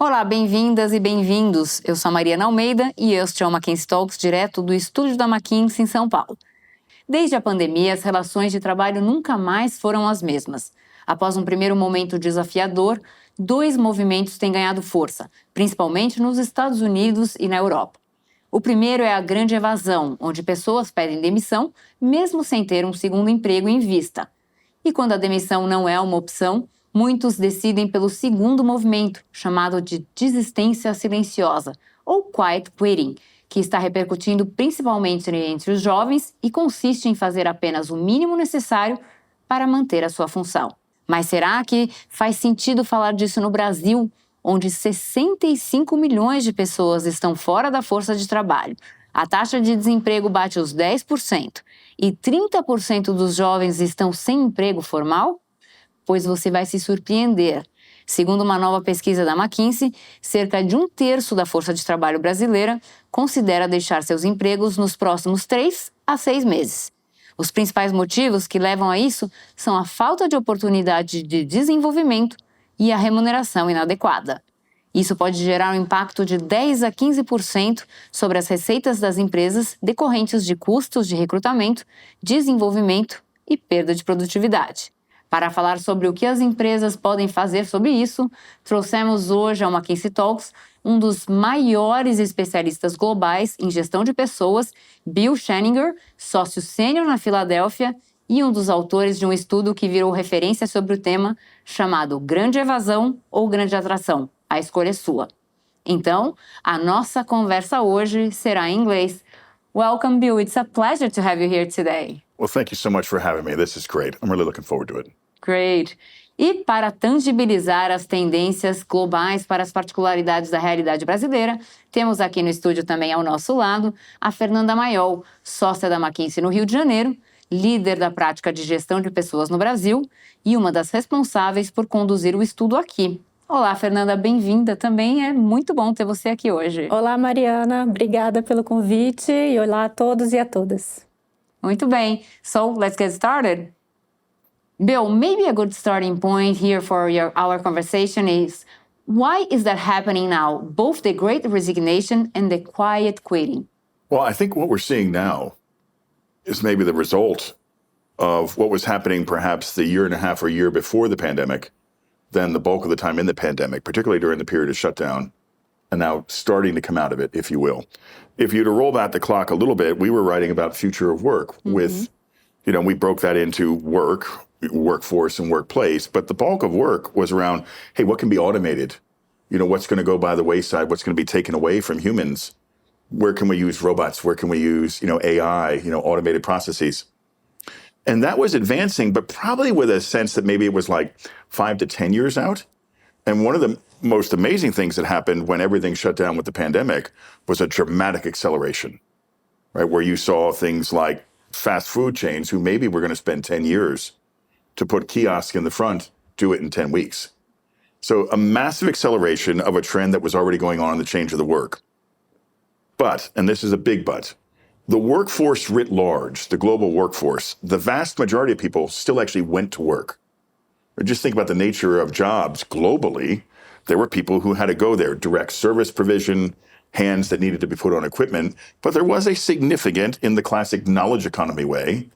Olá, bem-vindas e bem-vindos. Eu sou a Mariana Almeida e este é o McKinsey Talks direto do estúdio da McKinsey em São Paulo. Desde a pandemia, as relações de trabalho nunca mais foram as mesmas. Após um primeiro momento desafiador, dois movimentos têm ganhado força, principalmente nos Estados Unidos e na Europa. O primeiro é a grande evasão, onde pessoas pedem demissão, mesmo sem ter um segundo emprego em vista. E quando a demissão não é uma opção, muitos decidem pelo segundo movimento, chamado de desistência silenciosa, ou quiet quitting, que está repercutindo principalmente entre os jovens e consiste em fazer apenas o mínimo necessário para manter a sua função. Mas será que faz sentido falar disso no Brasil, onde 65 milhões de pessoas estão fora da força de trabalho? A taxa de desemprego bate os 10% e 30% dos jovens estão sem emprego formal? Pois você vai se surpreender. Segundo uma nova pesquisa da McKinsey, cerca de 1/3 da força de trabalho brasileira considera deixar seus empregos nos próximos 3 a 6 meses. Os principais motivos que levam a isso são a falta de oportunidade de desenvolvimento e a remuneração inadequada. Isso pode gerar um impacto de 10 a 15% sobre as receitas das empresas decorrentes de custos de recrutamento, desenvolvimento e perda de produtividade. Para falar sobre o que as empresas podem fazer sobre isso, trouxemos hoje ao McKinsey Talks um dos maiores especialistas globais em gestão de pessoas, Schaninger, sócio sênior na Filadélfia e um dos autores de um estudo que virou referência sobre o tema chamado Grande Evasão ou Grande Atração. A escolha é sua. Então, a nossa conversa hoje será em inglês. Welcome, Bill. It's a pleasure to have you here today. Well, thank you so much for having me. This is great. I'm really looking forward to it. Great. E para tangibilizar as tendências globais para as particularidades da realidade brasileira, temos aqui no estúdio também ao nosso lado a Fernanda Mayol, sócia da McKinsey no Rio de Janeiro, líder da prática de gestão de pessoas no Brasil e uma das responsáveis por conduzir o estudo aqui. Olá, Fernanda, bem-vinda. Também é muito bom ter você aqui hoje. Olá, Mariana. Obrigada pelo convite e olá a todos e a todas. Muito bem. So, let's get started. Bill, maybe a good starting point here for our conversation is, why is that happening now, both the great resignation and the quiet quitting? Well, I think what we're seeing now is maybe the result of what was happening perhaps the year and a half or year before the pandemic, then the bulk of the time in the pandemic, particularly during the period of shutdown, and now starting to come out of it, if you will. If you were to roll back the clock a little bit, we were writing about future of work with, we broke that into workforce and workplace, but the bulk of work was around, hey, what can be automated? What's going to go by the wayside? What's going to be taken away from humans? Where can we use robots? Where can we use, AI, automated processes? And that was advancing, but probably with a sense that maybe it was like 5 to 10 years out. And one of the most amazing things that happened when everything shut down with the pandemic was a dramatic acceleration, right? Where you saw things like fast food chains who maybe were going to spend 10 years to put kiosk in the front, do it in 10 weeks. So a massive acceleration of a trend that was already going on in the change of the work. But, and this is a big but, the workforce writ large, the global workforce, the vast majority of people still actually went to work. Or just think about the nature of jobs globally. There were people who had to go there, direct service provision, hands that needed to be put on equipment. But there was a significant, in the classic knowledge economy way,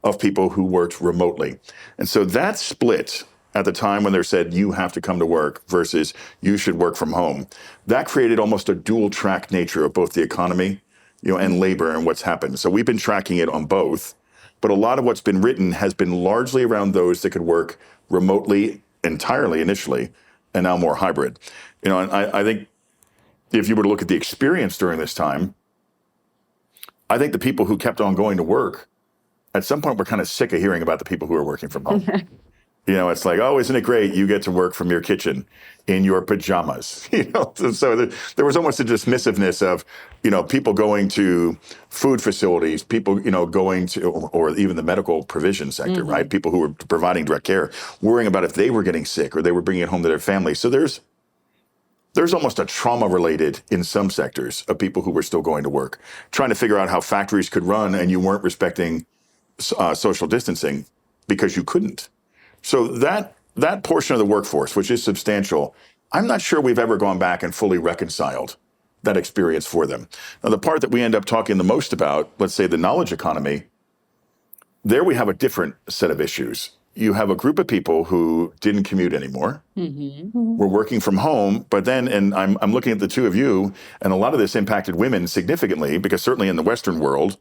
of people who worked remotely. And so that split at the time when they said you have to come to work versus you should work from home, that created almost a dual track nature of both the economy, and labor and what's happened. So we've been tracking it on both, but a lot of what's been written has been largely around those that could work remotely entirely initially and now more hybrid. And I think if you were to look at the experience during this time, I think the people who kept on going to work at some point, we're kind of sick of hearing about the people who are working from home. It's like, oh, isn't it great? You get to work from your kitchen in your pajamas. So there was almost a dismissiveness of, people going to food facilities, people, going to, or even the medical provision sector, right? People who were providing direct care, worrying about if they were getting sick or they were bringing it home to their family. So there's almost a trauma related in some sectors of people who were still going to work, trying to figure out how factories could run and you weren't respecting social distancing because you couldn't. So that portion of the workforce, which is substantial, I'm not sure we've ever gone back and fully reconciled that experience for them. Now, the part that we end up talking the most about, let's say the knowledge economy, there we have a different set of issues. You have a group of people who didn't commute anymore. We're working from home, but then, and I'm looking at the two of you, and a lot of this impacted women significantly, because certainly in the Western world,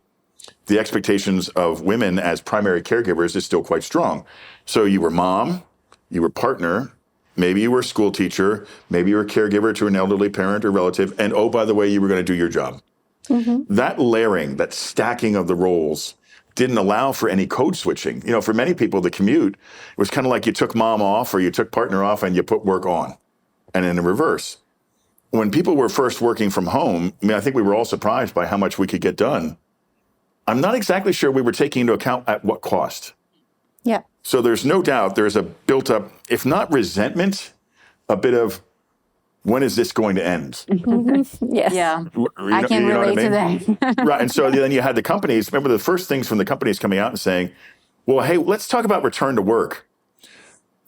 the expectations of women as primary caregivers is still quite strong. So you were mom, you were partner, maybe you were a school teacher, maybe you were a caregiver to an elderly parent or relative, and oh, by the way, you were going to do your job. That layering, that stacking of the roles didn't allow for any code switching. You know, for many people, the commute was kind of like you took mom off or you took partner off and you put work on. And in the reverse, when people were first working from home, I mean, I think we were all surprised by how much we could get done. I'm not exactly sure we were taking into account at what cost. Yeah. So there's no doubt there's a built up, if not resentment, a bit of, when is this going to end? Yes. Yeah, I can relate to that. Right. And so then you had the companies, remember the first things from the companies coming out and saying, well, hey, let's talk about return to work.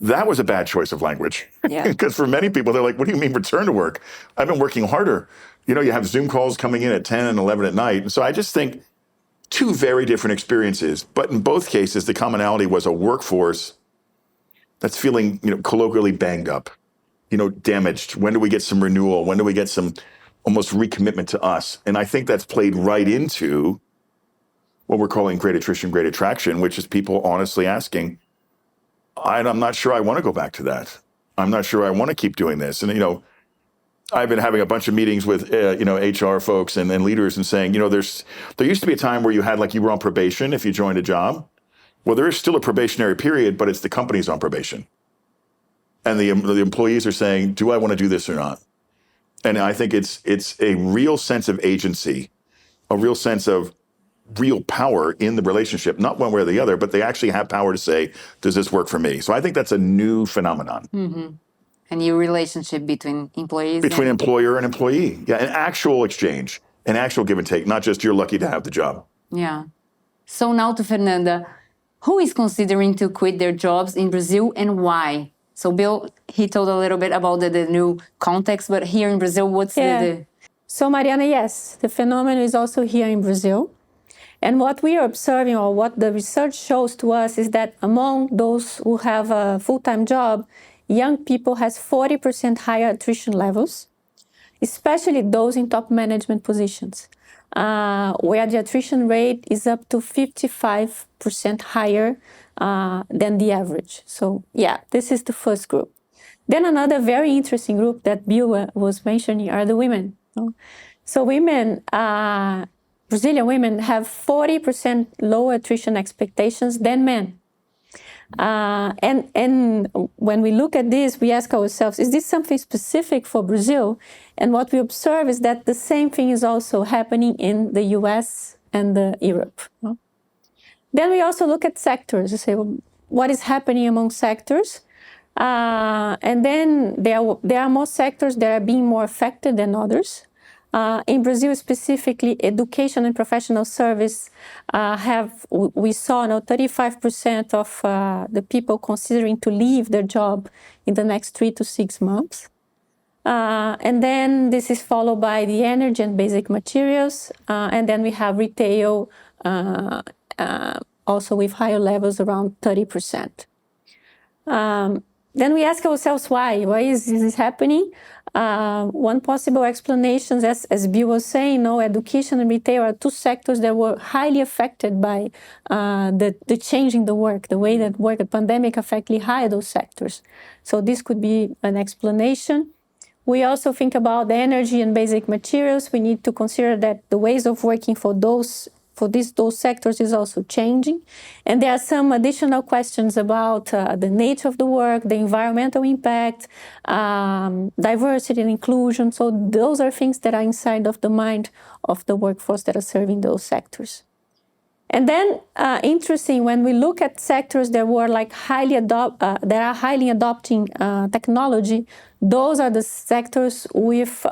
That was a bad choice of language. Yeah. Because for many people, they're like, what do you mean return to work? I've been working harder. You know, you have Zoom calls coming in at 10 and 11 at night. And so I just think two very different experiences. But in both cases, the commonality was a workforce that's feeling, you know, colloquially banged up. You know, damaged. When do we get some renewal? When do we get some almost recommitment to us? And I think that's played right into what we're calling great attrition, great attraction, which is people honestly asking, I'm not sure I want to go back to that. I'm not sure I want to keep doing this. And, you know, I've been having a bunch of meetings with, you know, HR folks and leaders and saying, you know, there used to be a time where you had like you were on probation if you joined a job. Well, there is still a probationary period, but it's the company's on probation. And the employees are saying, do I want to do this or not? And I think it's a real sense of agency, a real sense of real power in the relationship, not one way or the other, but they actually have power to say, does this work for me? So I think that's a new phenomenon. A new relationship between employees. Between employer and employee. Yeah, an actual exchange, an actual give and take, not just you're lucky to have the job. Yeah. So now to Fernanda, who is considering to quit their jobs in Brazil and why? So Bill, he told a little bit about the new context, but here in Brazil, what's the... So Mariana, yes, the phenomenon is also here in Brazil. And what we are observing, or what the research shows to us, is that among those who have a full-time job, young people has 40% higher attrition levels, especially those in top management positions, where the attrition rate is up to 55% higher than the average. So yeah, this is the first group. Then another very interesting group that Bill was mentioning are the women. So women, Brazilian women have 40% lower attrition expectations than men. And when we look at this, we ask ourselves, is this something specific for Brazil? And what we observe is that the same thing is also happening in the US and Europe. Then we also look at sectors. We say, well, what is happening among sectors? And then there are more sectors that are being more affected than others. In Brazil specifically, education and professional service we saw now 35% of the people considering to leave their job in the next 3 to 6 months. And then this is followed by the energy and basic materials. And then we have retail, also with higher levels, around 30%. Then we ask ourselves why. Why is this happening? One possible explanation, as Bill was saying, education and retail are two sectors that were highly affected by the change in the work, the way that the pandemic affected higher those sectors. So this could be an explanation. We also think about the energy and basic materials. We need to consider that the ways of working for those sectors is also changing. And there are some additional questions about the nature of the work, the environmental impact, diversity and inclusion. So those are things that are inside of the mind of the workforce that are serving those sectors. And then, interesting, when we look at sectors that were like that are highly adopting technology, those are the sectors with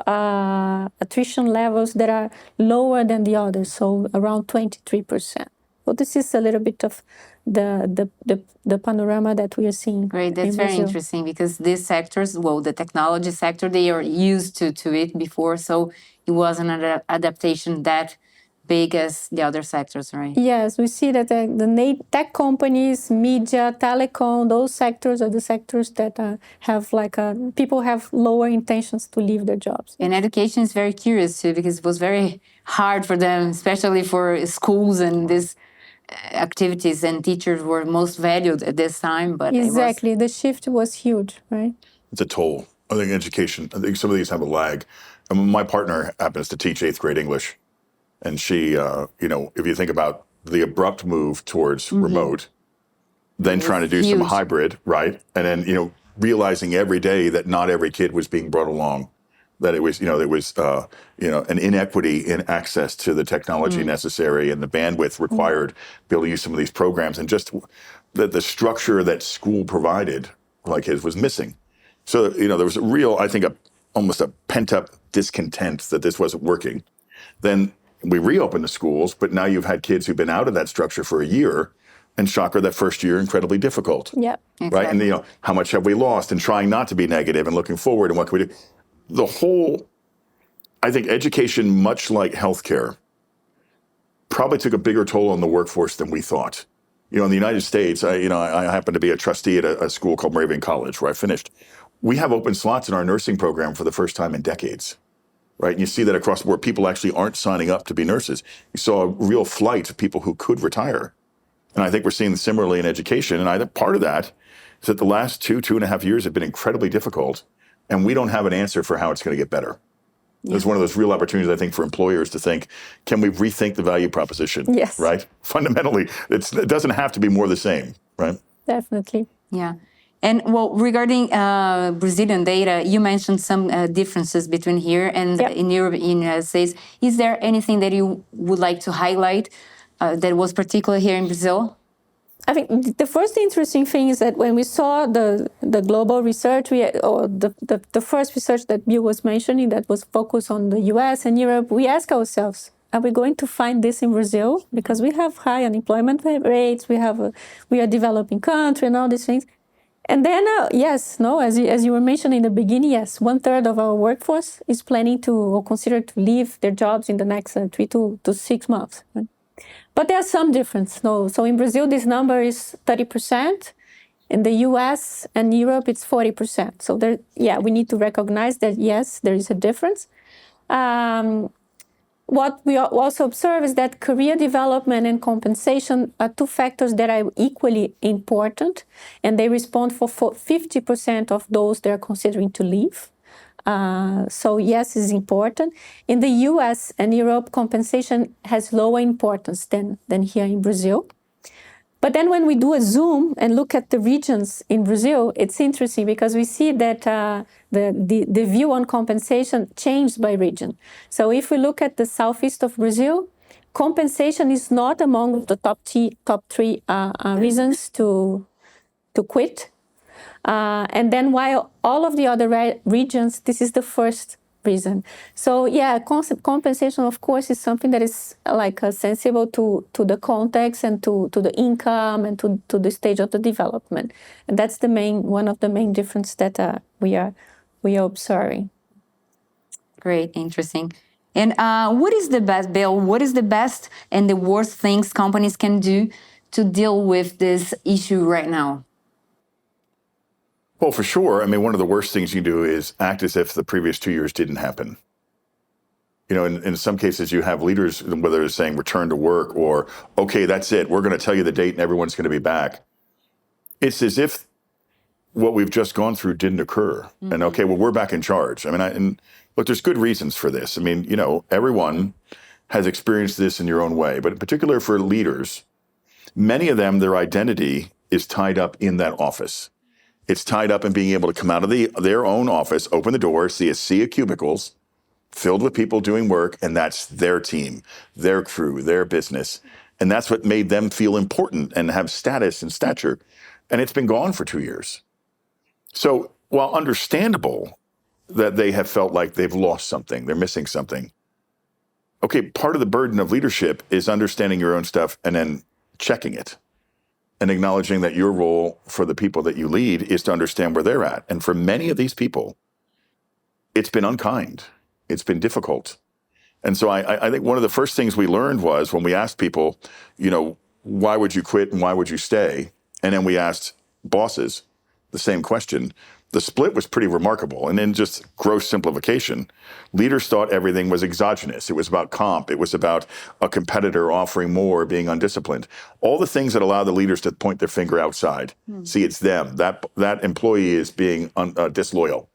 attrition levels that are lower than the others, so around 23%. So this is a little bit of the panorama that we are seeing. Great, that's very interesting because these sectors, well, the technology sector, they are used to it before, so it wasn't an adaptation that big as the other sectors, right? Yes, we see that the tech companies, media, telecom, those sectors are the sectors that have people have lower intentions to leave their jobs. And education is very curious too because it was very hard for them, especially for schools and these activities, and teachers were most valued at this time. But exactly, the shift was huge, right? It's a toll. I think education, I think some of these have a lag. I mean, my partner happens to teach 8th grade English. And she, if you think about the abrupt move towards remote, then trying to do some hybrid, right? And then, realizing every day that not every kid was being brought along, that it was, there was, an inequity in access to the technology necessary and the bandwidth required to be able to use some of these programs. And just that the structure that school provided, like his, was missing. So, there was a real, I think, almost a pent-up discontent that this wasn't working. Then we reopened the schools, but now you've had kids who've been out of that structure for a year, and shocker, that first year incredibly difficult. Yeah, exactly. Right. And how much have we lost? And trying not to be negative and looking forward, and what can we do? The whole, I think, education, much like healthcare, probably took a bigger toll on the workforce than we thought. In the United States, I happen to be a trustee at a school called Moravian College, where I finished. We have open slots in our nursing program for the first time in decades. Right, and you see that across the board. People actually aren't signing up to be nurses. You saw a real flight of people who could retire. And I think we're seeing similarly in education. And I think part of that is that the last 2.5 years have been incredibly difficult, and we don't have an answer for how it's going to get better. Yeah. There's one of those real opportunities, I think, for employers to think, can we rethink the value proposition? Yes. Right? Fundamentally, it doesn't have to be more the same, right? Definitely. Yeah. And well, regarding Brazilian data, you mentioned some differences between here and in Europe, in the United States. Is there anything that you would like to highlight that was particular here in Brazil? I think the first interesting thing is that when we saw the global research, the first research that Bill was mentioning that was focused on the US and Europe, we asked ourselves, are we going to find this in Brazil? Because we have high unemployment rates, we are a developing country and all these things. And then, as you were mentioning in the beginning, yes, 1/3 of our workforce is planning to or consider to leave their jobs in the next 3 to 6 months. Right? But there's some difference. So in Brazil, this number is 30%. In the US and Europe, it's 40%. So we need to recognize that, yes, there is a difference. What we also observe is that career development and compensation are two factors that are equally important, and they respond for 50% of those that are considering to leave. So yes, it's important. In the US and Europe, compensation has lower importance than here in Brazil. But then when we do a zoom and look at the regions in Brazil, it's interesting because we see that the view on compensation changed by region. So if we look at the southeast of Brazil, compensation is not among the top three reasons to quit. And then while all of the other regions, this is the first reason. So compensation, of course, is something that is sensible to the context and to the income and to the stage of the development. And that's one of the main differences that we are observing. Great, interesting. And what is the best, Bill? What is the best and the worst things companies can do to deal with this issue right now? Well, for sure. I mean, one of the worst things you can do is act as if the previous 2 years didn't happen. In some cases, you have leaders, whether it's saying return to work or, okay, that's it, we're going to tell you the date and everyone's going to be back. It's as if what we've just gone through didn't occur. Mm-hmm. And okay, well, we're back in charge. I mean, and look, there's good reasons for this. I mean, everyone has experienced this in your own way, but in particular for leaders, many of them, their identity is tied up in that office. It's tied up in being able to come out of their own office, open the door, see a sea of cubicles filled with people doing work, and that's their team, their crew, their business. And that's what made them feel important and have status and stature. And it's been gone for 2 years. So while understandable that they have felt like they've lost something, they're missing something, okay, part of the burden of leadership is understanding your own stuff and then checking it and acknowledging that your role for the people that you lead is to understand where they're at. And for many of these people, it's been unkind. It's been difficult. And so I think one of the first things we learned was when we asked people, why would you quit and why would you stay? And then we asked bosses the same question. The split was pretty remarkable. And in just gross simplification, leaders thought everything was exogenous. It was about comp. It was about a competitor offering more, being undisciplined. All the things that allow the leaders to point their finger outside. See, it's them. That employee is being disloyal.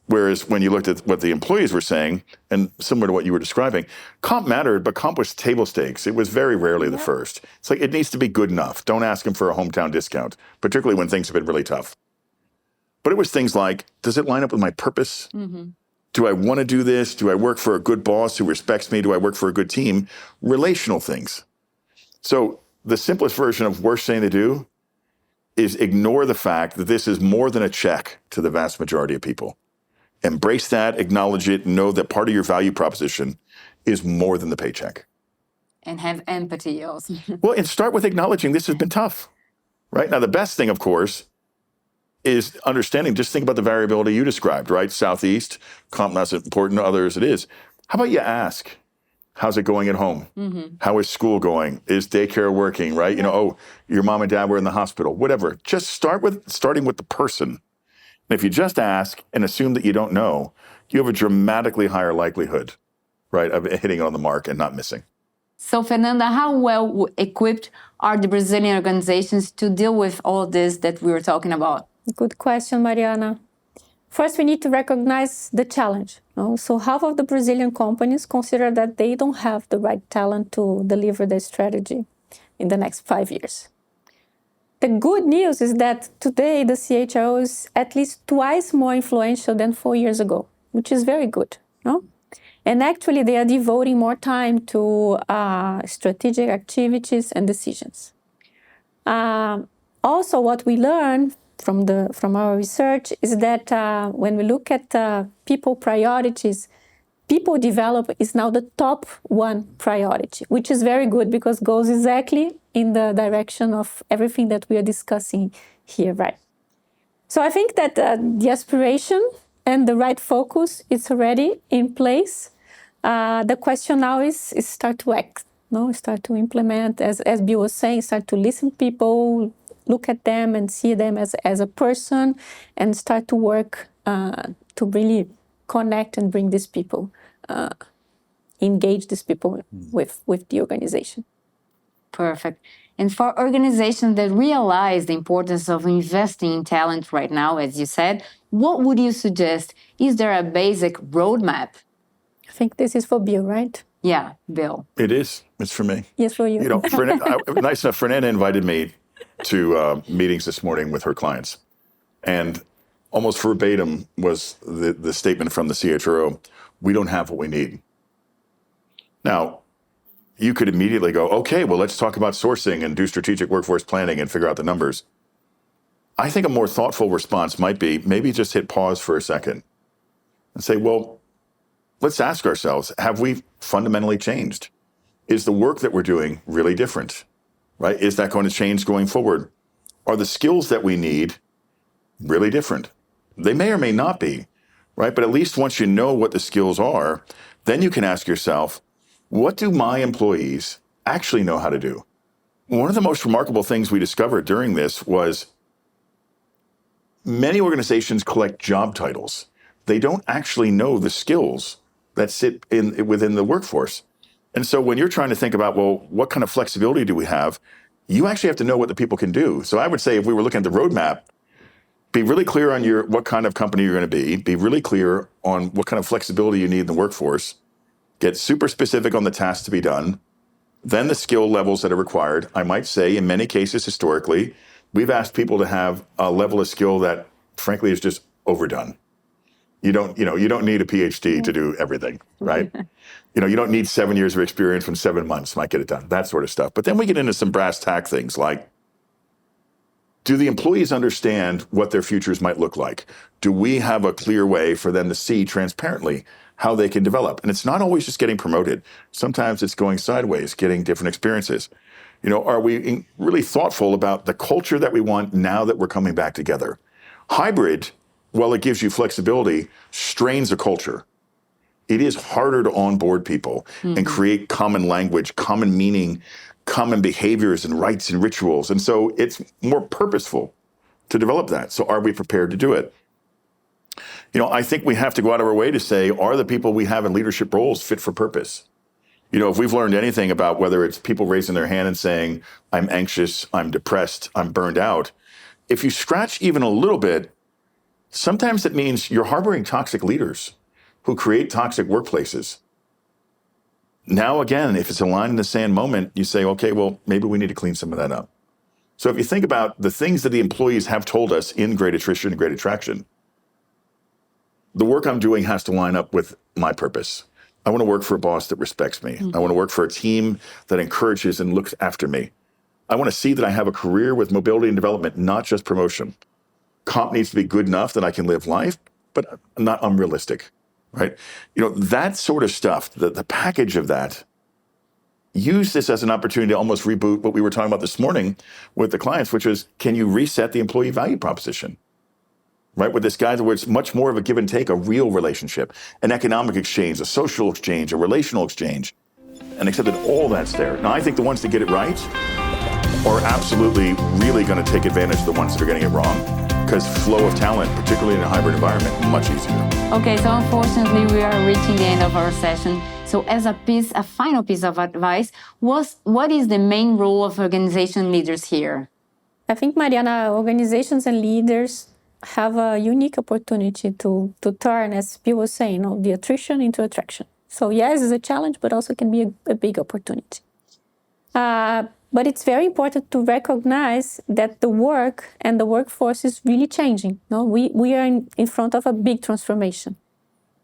Whereas when you looked at what the employees were saying, and similar to what you were describing, comp mattered, but comp was table stakes. It was very rarely the first. It's like, it needs to be good enough. Don't ask them for a hometown discount, particularly when things have been really tough. But it was things like, does it line up with my purpose? Do I want to do this? Do I work for a good boss who respects me? Do I work for a good team? Relational things. So the simplest version of worst thing to do is ignore the fact that this is more than a check to the vast majority of people. Embrace that, acknowledge it, know that part of your value proposition is more than the paycheck. And have empathy also. Well, and start with acknowledging this has been tough, right? Now, the best thing, of course, is understanding, just think about the variability you described, right? Southeast, comp not as important to others, it is. How about you ask, how's it going at home? How is school going? Is daycare working, right? Your mom and dad were in the hospital, whatever. Just starting with the person. And if you just ask and assume that you don't know, you have a dramatically higher likelihood, right, of hitting it on the mark and not missing. So, Fernanda, how well equipped are the Brazilian organizations to deal with all this that we were talking about? Good question, Mariana. First, we need to recognize the challenge. So half of the Brazilian companies consider that they don't have the right talent to deliver their strategy in the next 5 years. The good news is that today the CHRO is at least twice more influential than 4 years ago, which is very good. And actually, they are devoting more time to strategic activities and decisions. Also, what we learned from our research is that when we look at people priorities, people develop is now the top one priority, which is very good because goes exactly in the direction of everything that we are discussing here, right? So I think that the aspiration and the right focus is already in place. The question now is start to act, start to implement, as Bill was saying, start to listen to people, look at them and see them as a person, and start to work to really connect and bring these people, engage these people with the organization. Perfect. And for organizations that realize the importance of investing in talent right now, as you said, what would you suggest? Is there a basic roadmap? I think this is for Bill, right? Yeah, Bill. It is. It's for me. Yes, for you. Nice enough, Fernanda invited me to meetings this morning with her clients. And almost verbatim was the statement from the CHRO, we don't have what we need. Now, you could immediately go, okay, well, let's talk about sourcing and do strategic workforce planning and figure out the numbers. I think a more thoughtful response might be maybe just hit pause for a second and say, well, let's ask ourselves, have we fundamentally changed? Is the work that we're doing really different, right? Is that going to change going forward? Are the skills that we need really different? They may or may not be, right? But at least once you know what the skills are, then you can ask yourself, what do my employees actually know how to do? One of the most remarkable things we discovered during this was many organizations collect job titles. They don't actually know the skills that sit within the workforce. And so when you're trying to think about, well, what kind of flexibility do we have? You actually have to know what the people can do. So I would say if we were looking at the roadmap, be really clear on what kind of company you're going to be really clear on what kind of flexibility you need in the workforce, get super specific on the tasks to be done, then the skill levels that are required. I might say in many cases historically, we've asked people to have a level of skill that frankly is just overdone. You don't need a PhD to do everything, right? You don't need 7 years of experience when 7 months might get it done, that sort of stuff. But then we get into some brass tack things like, do the employees understand what their futures might look like? Do we have a clear way for them to see transparently how they can develop? And it's not always just getting promoted. Sometimes it's going sideways, getting different experiences. Are we really thoughtful about the culture that we want now that we're coming back together? Hybrid, while it gives you flexibility, strains a culture. It is harder to onboard people and create common language, common meaning, common behaviors and rites and rituals. And so it's more purposeful to develop that. So are we prepared to do it? I think we have to go out of our way to say, are the people we have in leadership roles fit for purpose? If we've learned anything about whether it's people raising their hand and saying, I'm anxious, I'm depressed, I'm burned out, if you scratch even a little bit, sometimes it means you're harboring toxic leaders who create toxic workplaces. Now, again, if it's a line in the sand moment, you say, okay, well, maybe we need to clean some of that up. So if you think about the things that the employees have told us in Great Attrition and Great Attraction, the work I'm doing has to line up with my purpose. I want to work for a boss that respects me. I want to work for a team that encourages and looks after me. I want to see that I have a career with mobility and development, not just promotion. Comp needs to be good enough that I can live life, but not unrealistic, right? That sort of stuff, the package of that, use this as an opportunity to almost reboot what we were talking about this morning with the clients, which is, can you reset the employee value proposition? Right, with this guy where it's much more of a give and take, a real relationship, an economic exchange, a social exchange, a relational exchange, and accept that all that's there. Now, I think the ones that get it right are absolutely really going to take advantage of the ones that are getting it wrong, because flow of talent, particularly in a hybrid environment, much easier. Okay, so unfortunately, we are reaching the end of our session. So as a final piece of advice, what is the main role of organization leaders here? I think, Mariana, organizations and leaders have a unique opportunity to turn, as Bill was saying, the attrition into attraction. So yes, it's a challenge, but also can be a big opportunity. But it's very important to recognize that the work and the workforce is really changing. We are in front of a big transformation.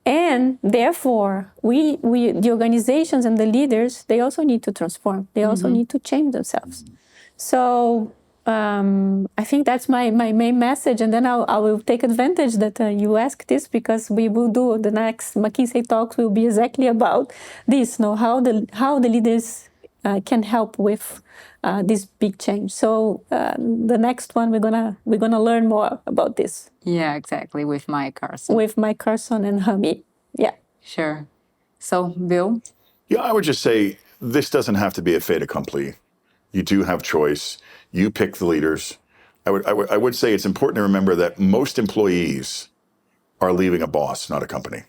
And therefore, the organizations and the leaders, they also need to transform. They also need to change themselves. So I think that's my main message. And then I will take advantage that you asked this, because we will do the next McKinsey Talks will be exactly about this, how the leaders can help with this big change. So the next one, we're gonna learn more about this. Yeah, exactly, with Mike Carson. With Mike Carson and Hami. Yeah. Sure. So, Bill? Yeah, I would just say this doesn't have to be a fait accompli. You do have choice. You pick the leaders. I would say it's important to remember that most employees are leaving a boss, not a company.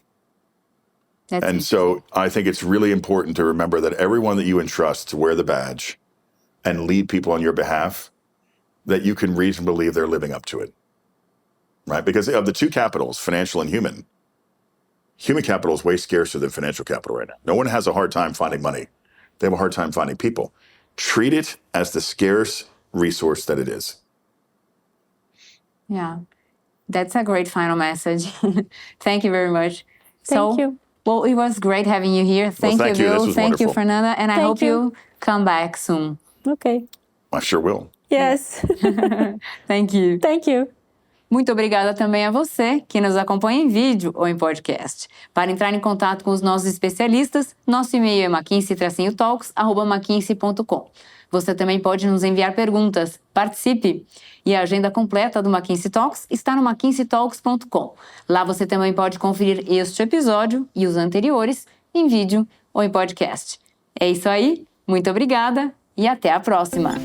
And so I think it's really important to remember that everyone that you entrust to wear the badge and lead people on your behalf, that you can reasonably believe they're living up to it, right? Because of the two capitals, financial and human capital is way scarcer than financial capital right now. No one has a hard time finding money. They have a hard time finding people. Treat it as the scarce resource that it is. Yeah, that's a great final message. Thank you very much. Thank you. Well, it was great having you here. Thank you, Bill. Thank you, Fernanda. And I hope you come back soon. Okay. I sure will. Yes. Thank you. Thank you. Muito obrigada também a você que nos acompanha em vídeo ou em podcast. Para entrar em contato com os nossos especialistas, nosso e-mail é mckinsey-talks@mckinsey.com. Você também pode nos enviar perguntas. Participe! E a agenda completa do McKinsey Talks está no mckinseytalks.com. Lá você também pode conferir este episódio e os anteriores em vídeo ou em podcast. É isso aí, muito obrigada e até a próxima!